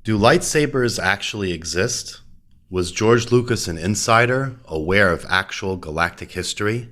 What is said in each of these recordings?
Do lightsabers actually exist? Was George Lucas an insider, aware of actual galactic history?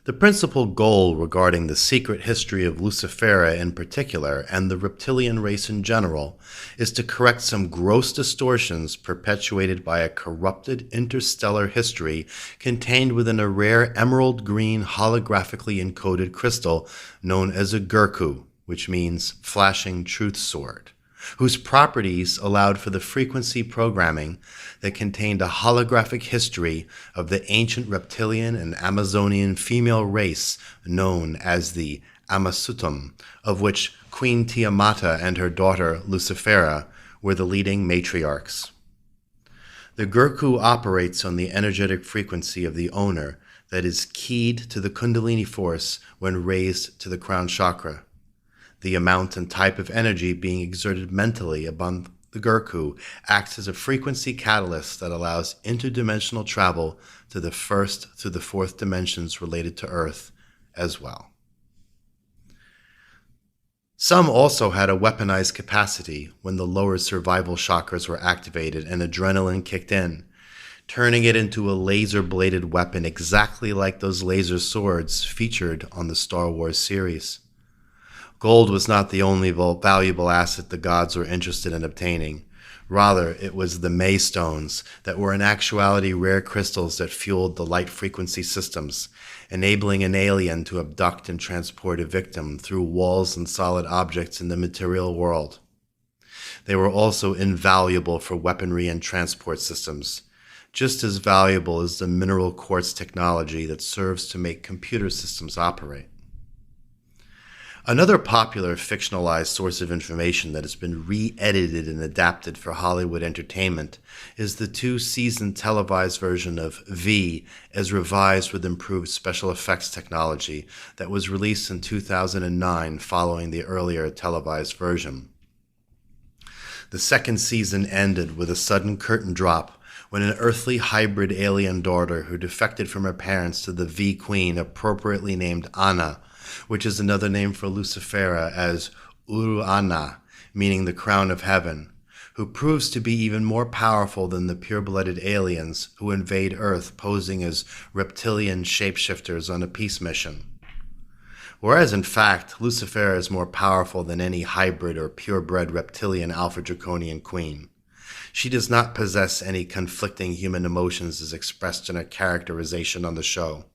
The principal goal regarding the secret history of Lucifera in particular and the reptilian race in general is to correct some gross distortions perpetuated by a corrupted interstellar history contained within a rare emerald green holographically encoded crystal known as a gurkhu, which means flashing truth sword, whose properties allowed for the frequency programming that contained a holographic history of the ancient reptilian and Amazonian female race known as the Amasutum, of which Queen Tiamata and her daughter Lucifera were the leading matriarchs. The gurkhu operates on the energetic frequency of the owner that is keyed to the Kundalini force when raised to the crown chakra. The amount and type of energy being exerted mentally upon the gurkhu acts as a frequency catalyst that allows interdimensional travel to the first through the fourth dimensions related to Earth as well. Some also had a weaponized capacity when the lower survival chakras were activated and adrenaline kicked in, turning it into a laser-bladed weapon exactly like those laser swords featured on the Star Wars series. Gold was not the only valuable asset the gods were interested in obtaining. Rather, it was the May stones that were in actuality rare crystals that fueled the light frequency systems, enabling an alien to abduct and transport a victim through walls and solid objects in the material world. They were also invaluable for weaponry and transport systems, just as valuable as the mineral quartz technology that serves to make computer systems operate. Another popular fictionalized source of information that has been re-edited and adapted for Hollywood entertainment is the two-season televised version of V as revised with improved special effects technology that was released in 2009 following the earlier televised version. The second season ended with a sudden curtain drop when an earthly hybrid alien daughter who defected from her parents to the V Queen, appropriately named Anna, which is another name for Lucifera as Uruana, meaning the crown of heaven, who proves to be even more powerful than the pure-blooded aliens who invade Earth posing as reptilian shapeshifters on a peace mission. Whereas in fact, Lucifera is more powerful than any hybrid or purebred reptilian Alpha Draconian queen. She does not possess any conflicting human emotions as expressed in her characterization on the show.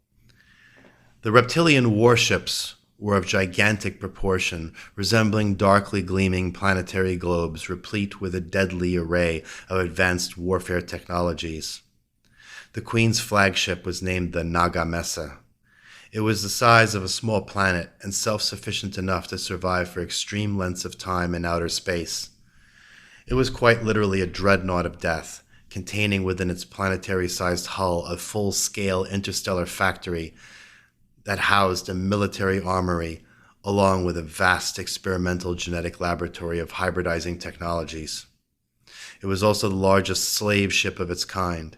The reptilian warships were of gigantic proportion, resembling darkly gleaming planetary globes replete with a deadly array of advanced warfare technologies. The Queen's flagship was named the Nagamessa. It was the size of a small planet and self-sufficient enough to survive for extreme lengths of time in outer space. It was quite literally a dreadnought of death, containing within its planetary-sized hull a full-scale interstellar factory that housed a military armory, along with a vast experimental genetic laboratory of hybridizing technologies. It was also the largest slave ship of its kind.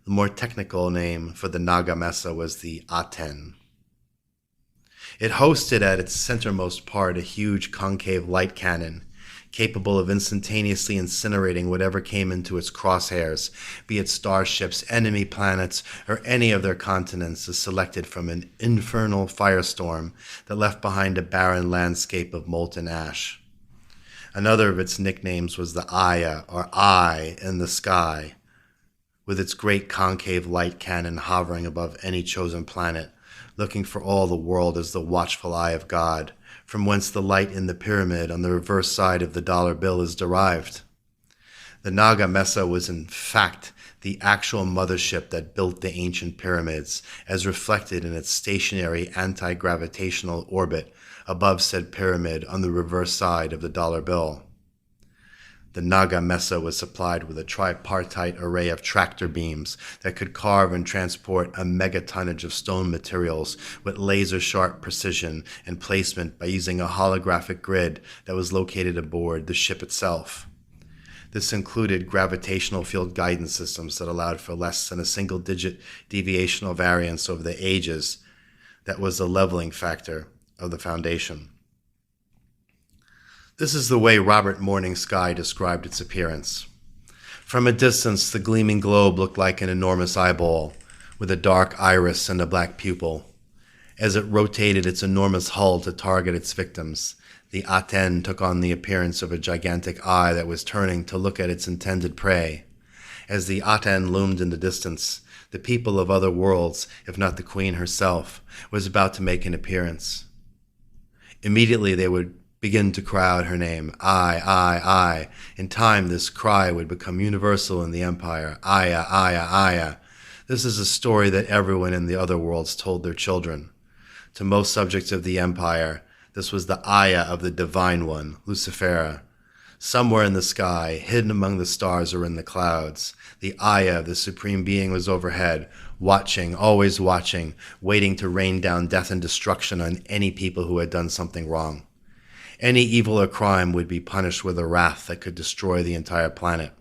The more technical name for the Nagamessa was the Aten. It hosted at its centermost part a huge concave light cannon, capable of instantaneously incinerating whatever came into its crosshairs, be it starships, enemy planets, or any of their continents as selected from an infernal firestorm that left behind a barren landscape of molten ash. Another of its nicknames was the Aya, or Eye, in the sky, with its great concave light cannon hovering above any chosen planet, looking for all the world as the watchful eye of God, from whence the light in the pyramid on the reverse side of the dollar bill is derived. The Nagamessa was in fact the actual mothership that built the ancient pyramids, as reflected in its stationary anti-gravitational orbit above said pyramid on the reverse side of the dollar bill. The Nagamessa was supplied with a tripartite array of tractor beams that could carve and transport a megatonnage of stone materials with laser-sharp precision and placement by using a holographic grid that was located aboard the ship itself. This included gravitational field guidance systems that allowed for less than a single-digit deviational variance over the ages. That was the leveling factor of the foundation. This is the way Robert Morning Sky described its appearance. From a distance, the gleaming globe looked like an enormous eyeball, with a dark iris and a black pupil. As it rotated its enormous hull to target its victims, the Aten took on the appearance of a gigantic eye that was turning to look at its intended prey. As the Aten loomed in the distance, the people of other worlds, if not the queen herself, was about to make an appearance. Immediately they would begin to cry out her name, I. In time, this cry would become universal in the empire, Aya. This is a story that everyone in the other worlds told their children. To most subjects of the empire, this was the Aya of the Divine One, Lucifera. Somewhere in the sky, hidden among the stars or in the clouds, the Aya of the Supreme Being was overhead, watching, always watching, waiting to rain down death and destruction on any people who had done something wrong. Any evil or crime would be punished with a wrath that could destroy the entire planet.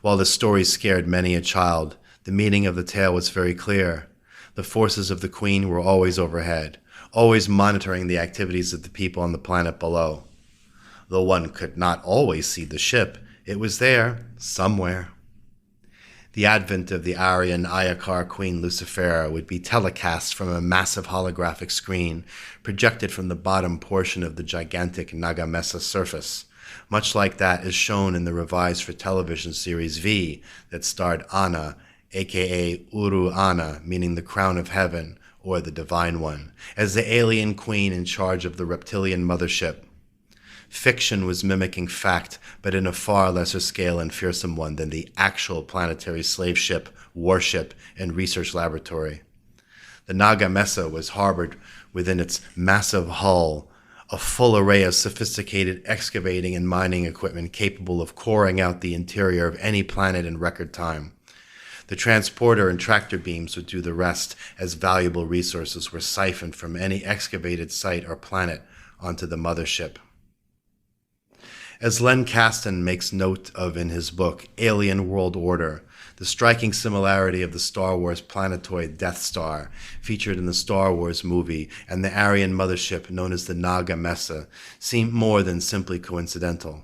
While the story scared many a child, the meaning of the tale was very clear. The forces of the Queen were always overhead, always monitoring the activities of the people on the planet below. Though one could not always see the ship, it was there, somewhere. The advent of the Aryan CiaKhar Queen Lucifera would be telecast from a massive holographic screen projected from the bottom portion of the gigantic nagamessa surface, much like that is shown in the revised for television series V that starred Ana, aka Uru Ana, meaning the crown of heaven, or the Divine One, as the alien queen in charge of the reptilian mothership. Fiction was mimicking fact, but in a far lesser scale and fearsome one than the actual planetary slave ship, warship, and research laboratory. The nagamessa was harbored within its massive hull, a full array of sophisticated excavating and mining equipment capable of coring out the interior of any planet in record time. The transporter and tractor beams would do the rest, as valuable resources were siphoned from any excavated site or planet onto the mothership. As Len Kasten makes note of in his book, Alien World Order, the striking similarity of the Star Wars planetoid Death Star, featured in the Star Wars movie, and the Aryan mothership known as the Nagamessa, seem more than simply coincidental.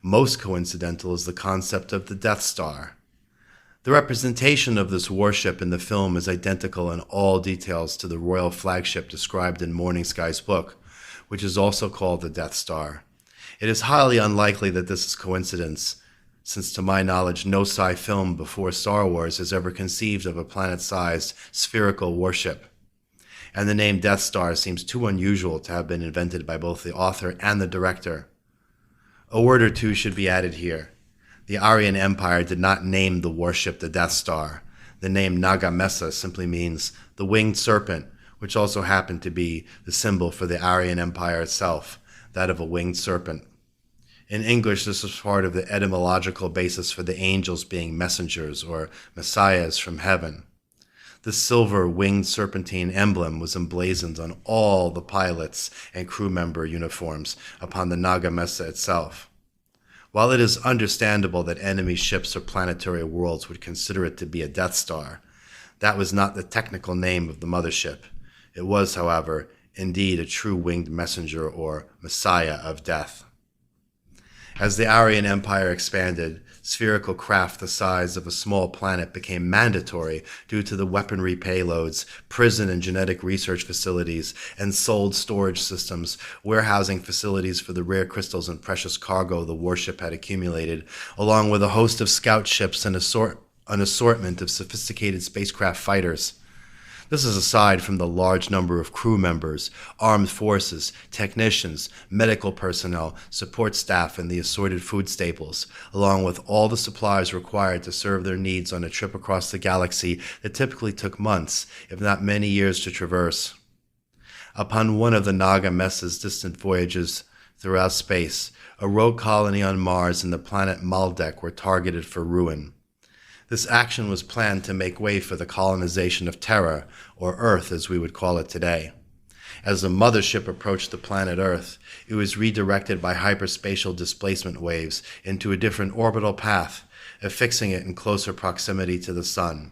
Most coincidental is the concept of the Death Star. The representation of this warship in the film is identical in all details to the royal flagship described in Morning Sky's book, which is also called the Death Star. It is highly unlikely that this is coincidence, since to my knowledge no sci film before Star Wars has ever conceived of a planet-sized spherical warship. And the name Death Star seems too unusual to have been invented by both the author and the director. A word or two should be added here. The Aryan Empire did not name the warship the Death Star. The name Nagamessa simply means the winged serpent, which also happened to be the symbol for the Aryan Empire itself, that of a winged serpent. In English, this was part of the etymological basis for the angels being messengers or messiahs from heaven. The silver winged serpentine emblem was emblazoned on all the pilots and crew member uniforms upon the Nagamessa itself. While it is understandable that enemy ships or planetary worlds would consider it to be a Death Star, that was not the technical name of the mothership. It was, however, indeed a true winged messenger or messiah of death. As the Aryan Empire expanded, spherical craft the size of a small planet became mandatory due to the weaponry payloads, prison and genetic research facilities, and sold storage systems, warehousing facilities for the rare crystals and precious cargo the warship had accumulated, along with a host of scout ships and an assortment of sophisticated spacecraft fighters. This is aside from the large number of crew members, armed forces, technicians, medical personnel, support staff, and the assorted food staples, along with all the supplies required to serve their needs on a trip across the galaxy that typically took months, if not many years, to traverse. Upon one of the Nagamessa's distant voyages throughout space, a rogue colony on Mars and the planet Maldek were targeted for ruin. This action was planned to make way for the colonization of Terra, or Earth as we would call it today. As the mothership approached the planet Earth, it was redirected by hyperspatial displacement waves into a different orbital path, affixing it in closer proximity to the Sun.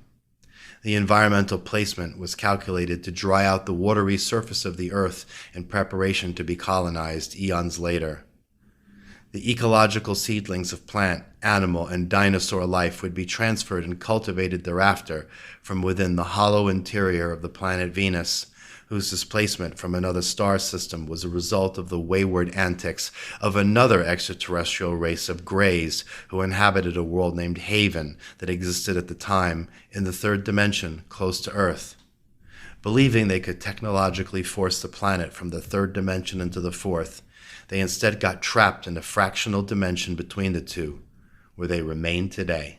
The environmental placement was calculated to dry out the watery surface of the Earth in preparation to be colonized eons later. The ecological seedlings of plant, animal, and dinosaur life would be transferred and cultivated thereafter from within the hollow interior of the planet Venus, whose displacement from another star system was a result of the wayward antics of another extraterrestrial race of Greys who inhabited a world named Haven that existed at the time in the third dimension close to Earth. Believing they could technologically force the planet from the third dimension into the fourth, they instead got trapped in a fractional dimension between the two, where they remain today.